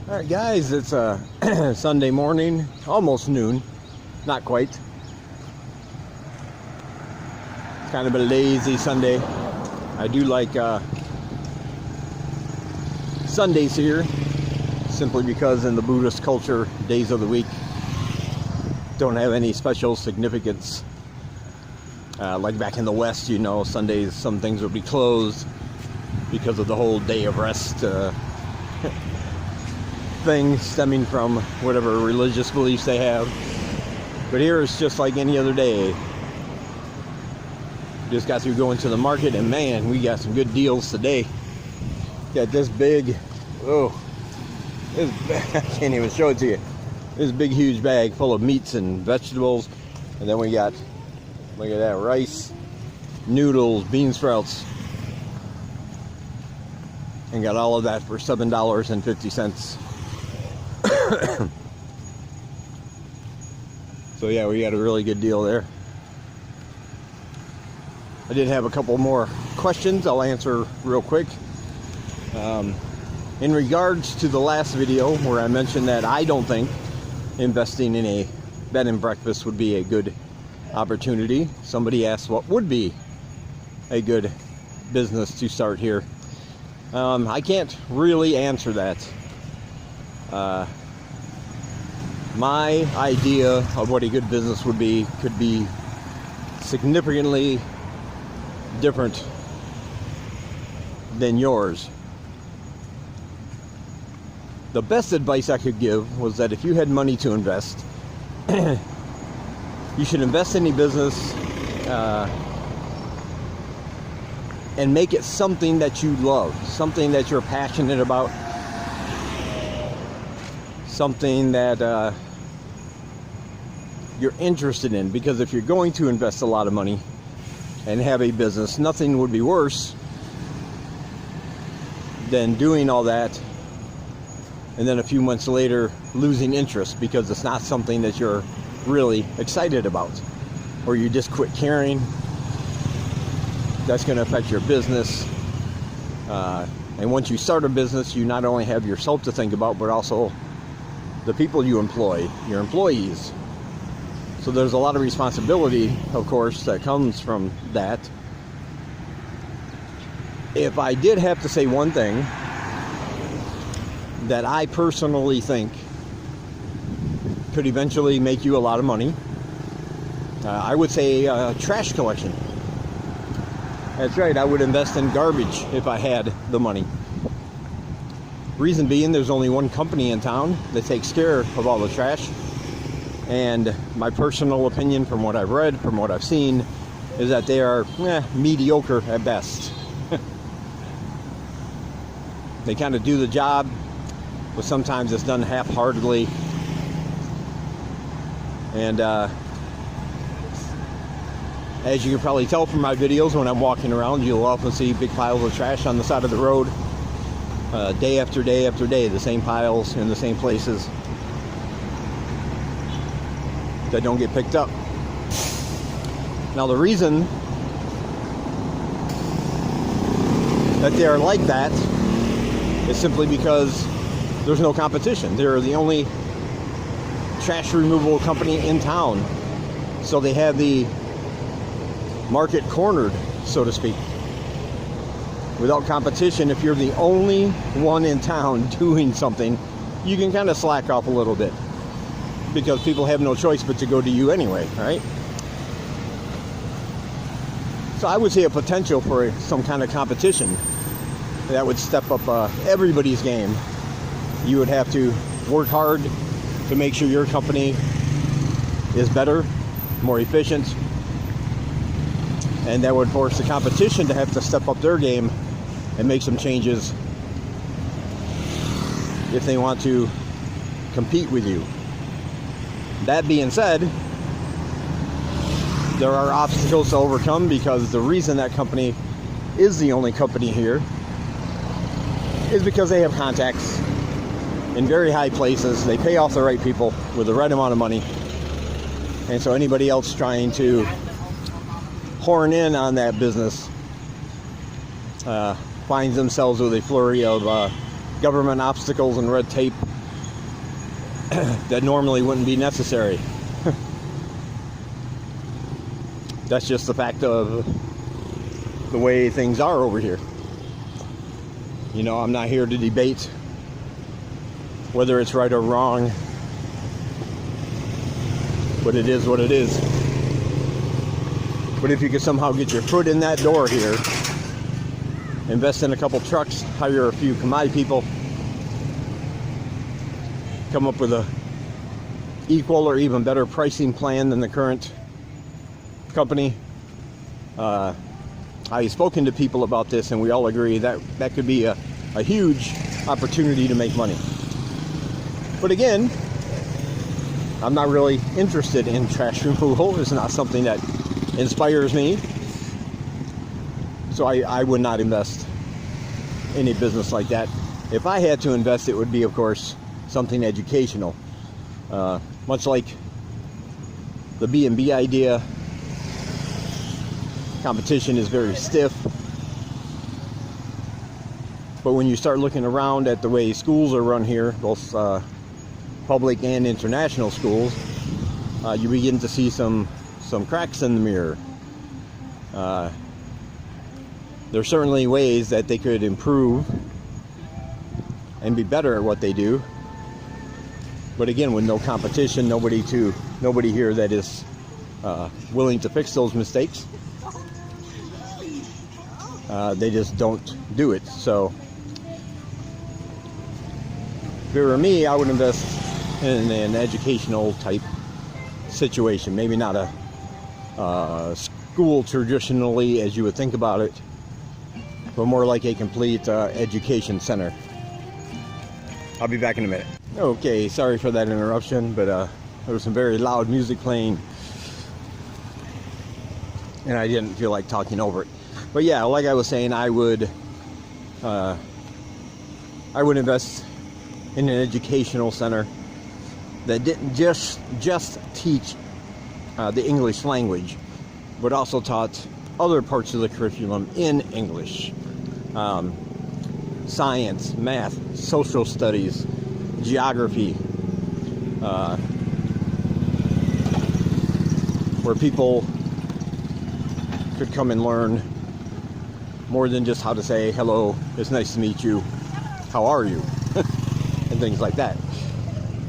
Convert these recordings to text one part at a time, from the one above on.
All right, guys, it's Sunday morning, almost noon, not quite. It's kind of a lazy Sunday. I do like Sundays here, simply because in the Buddhist culture, days of the week don't have any special significance. Like back in the West, you know, Sundays, some things would be closed because of the whole day of rest thing stemming from whatever religious beliefs they have. But here it's just like any other day. Just got through going to the market, and man, we got some good deals today. Got this big, I can't even show it to you. This big huge bag full of meats and vegetables, and then we got, look at that, rice, noodles, bean sprouts, and got all of that for $7.50. So yeah, we got a really good deal there. I did have a couple more questions I'll answer real quick. In regards to the last video where I mentioned that I don't think investing in a bed and breakfast would be a good opportunity, somebody asked what would be a good business to start here. I can't really answer that. My idea of what a good business would be could be significantly different than yours. The best advice I could give was that if you had money to invest, you should invest in a business and make it something that you love, something that you're passionate about, something that you're interested in. Because if you're going to invest a lot of money and have a business, nothing would be worse than doing all that and then a few months later losing interest because it's not something that you're really excited about, or you just quit caring. That's going to affect your business. And once you start a business, you not only have yourself to think about, but also the people you employ, your employees. So there's a lot of responsibility, of course, that comes from that. If I did have to say one thing that I personally think could eventually make you a lot of money, I would say trash collection. That's right, I would invest in garbage if I had the money. Reason being, there's only one company in town that takes care of all the trash. And my personal opinion, from what I've read, from what I've seen, is that they are mediocre at best. They kind of do the job, but sometimes it's done half-heartedly. And as you can probably tell from my videos, when I'm walking around, you'll often see big piles of trash on the side of the road. Day after day after day, the same piles in the same places that don't get picked up. Now, the reason that they are like that is simply because there's no competition. They're the only trash removal company in town, so they have the market cornered, so to speak. Without competition, if you're the only one in town doing something, you can kind of slack off a little bit because people have no choice but to go to you anyway, right? So I would say a potential for some kind of competition that would step up everybody's game. You would have to work hard to make sure your company is better, more efficient, and that would force the competition to have to step up their game and make some changes if they want to compete with you. That being said, there are obstacles to overcome, because the reason that company is the only company here is because they have contacts in very high places. They pay off the right people with the right amount of money. And so anybody else trying to horn in on that business finds themselves with a flurry of government obstacles and red tape that normally wouldn't be necessary. That's just the fact of the way things are over here. You know, I'm not here to debate whether it's right or wrong, but it is what it is. But if you could somehow get your foot in that door here, invest in a couple trucks, hire a few commodity people, come up with a equal or even better pricing plan than the current company. I've spoken to people about this, and we all agree that that could be a huge opportunity to make money. But again, I'm not really interested in trash removal. It's not something that inspires me. So I would not invest in a business like that. If I had to invest, it would be, of course, something educational. Much like the B&B idea, competition is very stiff. But when you start looking around at the way schools are run here, both public and international schools, you begin to see some cracks in the mirror. There are certainly ways that they could improve and be better at what they do. But again, with no competition, nobody here that is willing to fix those mistakes. They just don't do it. So if it were me, I would invest in an educational type situation. Maybe not a school traditionally as you would think about it, but more like a complete education center. I'll be back in a minute. Okay, sorry for that interruption, but there was some very loud music playing, and I didn't feel like talking over it. But yeah, like I was saying, I would invest in an educational center that didn't just teach the English language, but also taught other parts of the curriculum in English. Science, math, social studies, geography, where people could come and learn more than just how to say hello, it's nice to meet you, how are you, and things like that.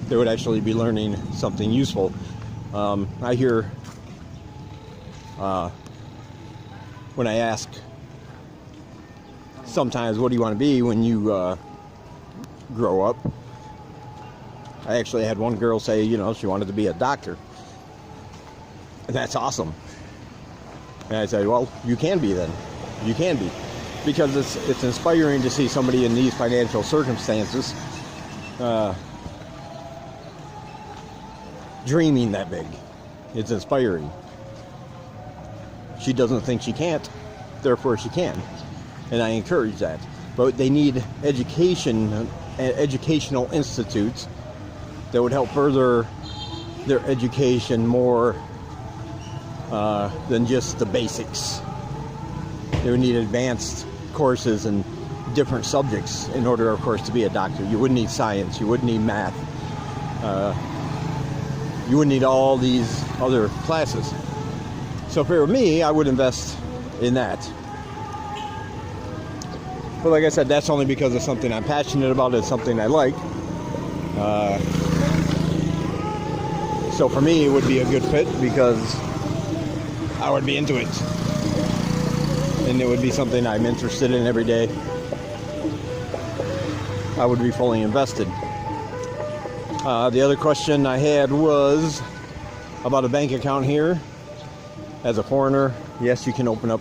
They would actually be learning something useful. I hear when I ask sometimes, what do you want to be when you grow up? I actually had one girl say, you know, she wanted to be a doctor. And that's awesome. And I said, well, you can be then. You can be. Because it's inspiring to see somebody in these financial circumstances dreaming that big. It's inspiring. She doesn't think she can't, therefore she can. And I encourage that. But they need educational institutes that would help further their education more than just the basics. They would need advanced courses in different subjects in order, of course, to be a doctor. You wouldn't need science, you wouldn't need math, you wouldn't need all these other classes. So if it were me, I would invest in that. But like I said, that's only because it's something I'm passionate about, it's something I like. So for me, it would be a good fit because I would be into it. And it would be something I'm interested in every day. I would be fully invested. The other question I had was about a bank account here. As a foreigner, yes, you can open up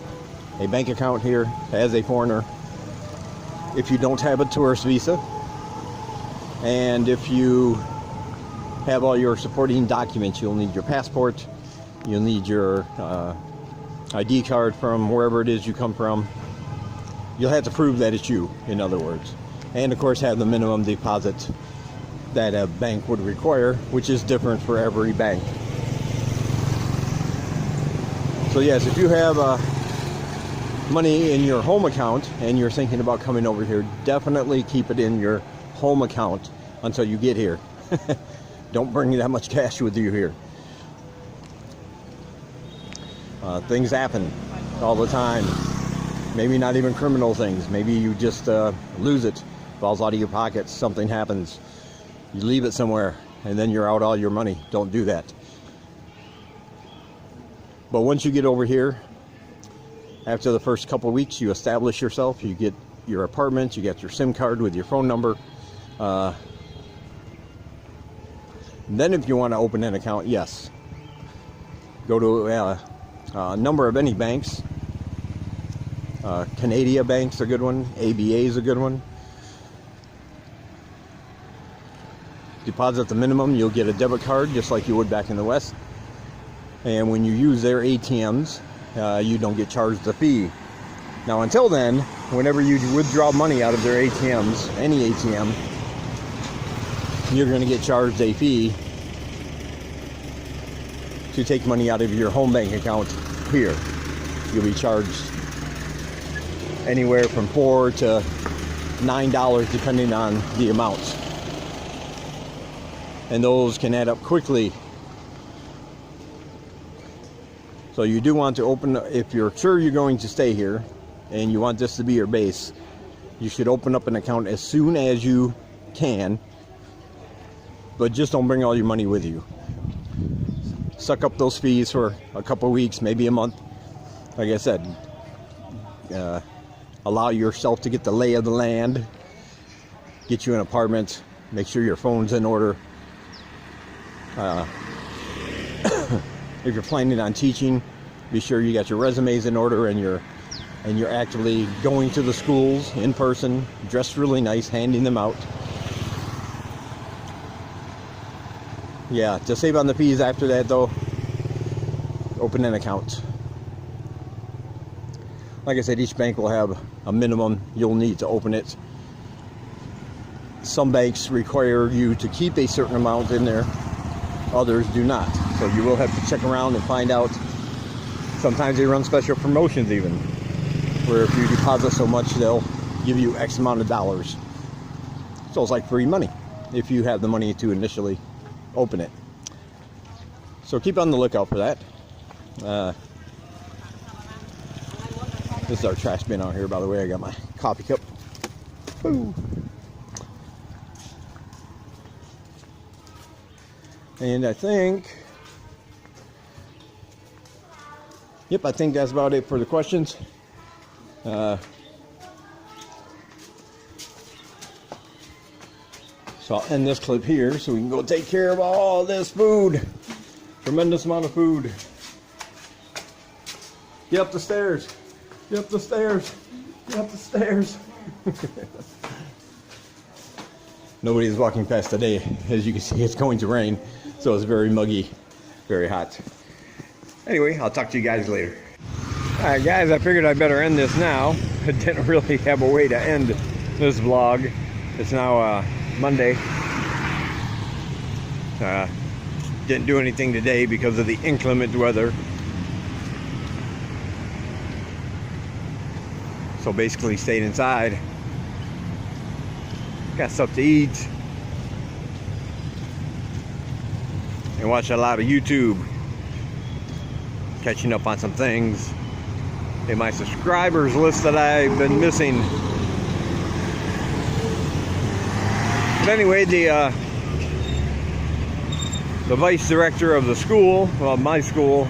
a bank account here as a foreigner if you don't have a tourist visa, and if you have all your supporting documents. You'll need your passport, you'll need your ID card from wherever it is you come from. You'll have to prove that it's you, in other words. And of course have the minimum deposit that a bank would require, which is different for every bank. So yes, if you have money in your home account and you're thinking about coming over here, definitely keep it in your home account until you get here. Don't bring that much cash with you here. Things happen all the time. Maybe not even criminal things. Maybe you just lose it, falls out of your pocket, something happens. You leave it somewhere and then you're out all your money. Don't do that. But once you get over here, after the first couple of weeks, you establish yourself, you get your apartment, you get your SIM card with your phone number. Then if you want to open an account, yes. Go to a number of any banks. Canada Bank's a good one. ABA is a good one. Deposit the minimum, you'll get a debit card just like you would back in the West. And when you use their ATMs, you don't get charged a fee. Now until then, whenever you withdraw money out of their ATMs, any ATM, you're going to get charged a fee to take money out of your home bank account here. You'll be charged anywhere from $4 to $9 depending on the amount. And those can add up quickly. So you do want to open, if you're sure you're going to stay here and you want this to be your base, you should open up an account as soon as you can, but just don't bring all your money with you. Suck up those fees for a couple of weeks, maybe a month. Like I said, allow yourself to get the lay of the land, get you an apartment, make sure your phone's in order. If you're planning on teaching, be sure you got your resumes in order and you're actively going to the schools in person, dressed really nice, handing them out. Yeah, to save on the fees after that though, open an account. Like I said, each bank will have a minimum you'll need to open it. Some banks require you to keep a certain amount in there, others do not. So you will have to check around and find out. Sometimes they run special promotions even, where if you deposit so much, they'll give you X amount of dollars. So it's like free money if you have the money to initially open it. So keep on the lookout for that. This is our trash bin out here, by the way. I got my coffee cup. Woo. And I think, yep, I think that's about it for the questions. So I'll end this clip here so we can go take care of all this food. Tremendous amount of food. Get up the stairs. Get up the stairs. Get up the stairs. Nobody's walking past today. As you can see, it's going to rain. So it's very muggy, very hot. Anyway, I'll talk to you guys later. Alright guys, I figured I better end this now. I didn't really have a way to end this vlog. It's now Monday. Didn't do anything today because of the inclement weather. So basically stayed inside. Got stuff to eat. And watch a lot of YouTube. Catching up on some things in my subscribers list that I've been missing. But anyway, the vice director of the school, well, my school,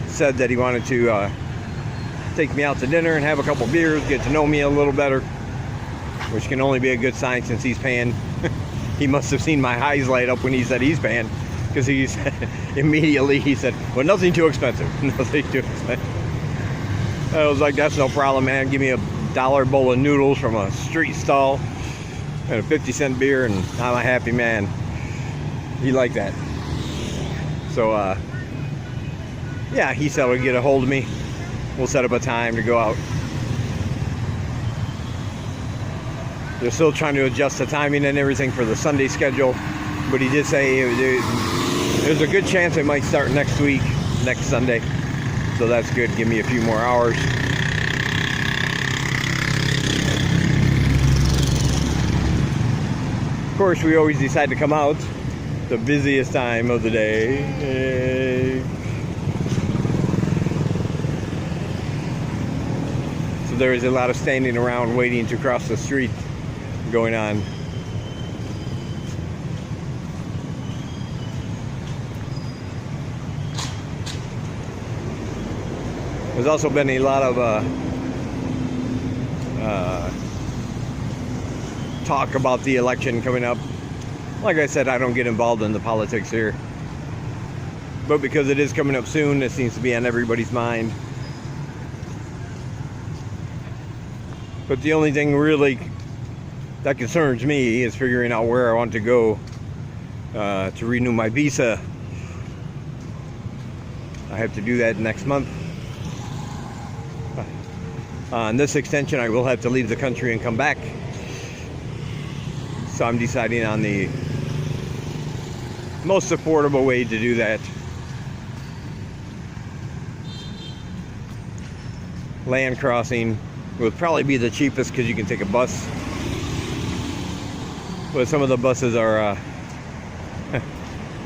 said that he wanted to take me out to dinner and have a couple beers, get to know me a little better, which can only be a good sign since he's paying. He must have seen my eyes light up when he said he's paying, because he said, immediately he said, well, nothing too expensive. Nothing too expensive. I was like, that's no problem, man. Give me $1 bowl of noodles from a street stall and a 50-cent beer and I'm a happy man. He liked that. So yeah, he said he'll get a hold of me. We'll set up a time to go out. They're still trying to adjust the timing and everything for the Sunday schedule, but he did say there's a good chance it might start next week, next Sunday. So that's good. Give me a few more hours. Of course, we always decide to come out the busiest time of the day. So there is a lot of standing around waiting to cross the street going on. There's also been a lot of talk about the election coming up. Like I said, I don't get involved in the politics here. But because it is coming up soon, it seems to be on everybody's mind. But the only thing really that concerns me is figuring out where I want to go to renew my visa. I have to do that next month. On this extension, I will have to leave the country and come back. So I'm deciding on the most affordable way to do that. Land crossing would probably be the cheapest because you can take a bus. But some of the buses are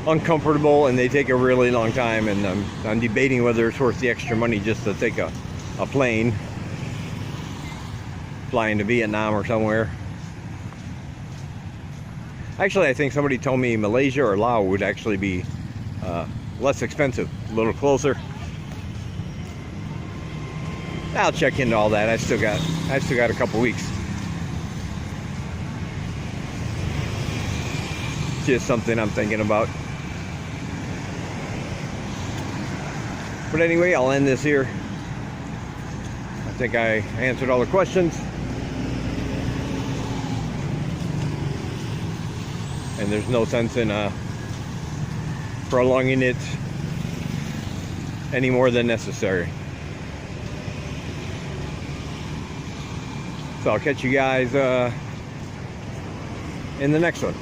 uncomfortable and they take a really long time, and I'm debating whether it's worth the extra money just to take a plane flying to Vietnam or somewhere. Actually, I think somebody told me Malaysia or Laos would actually be less expensive, a little closer. I'll check into all that. I still got a couple weeks. Just something I'm thinking about. But anyway, I'll end this here. I think I answered all the questions. And there's no sense in prolonging it any more than necessary. So I'll catch you guys in the next one.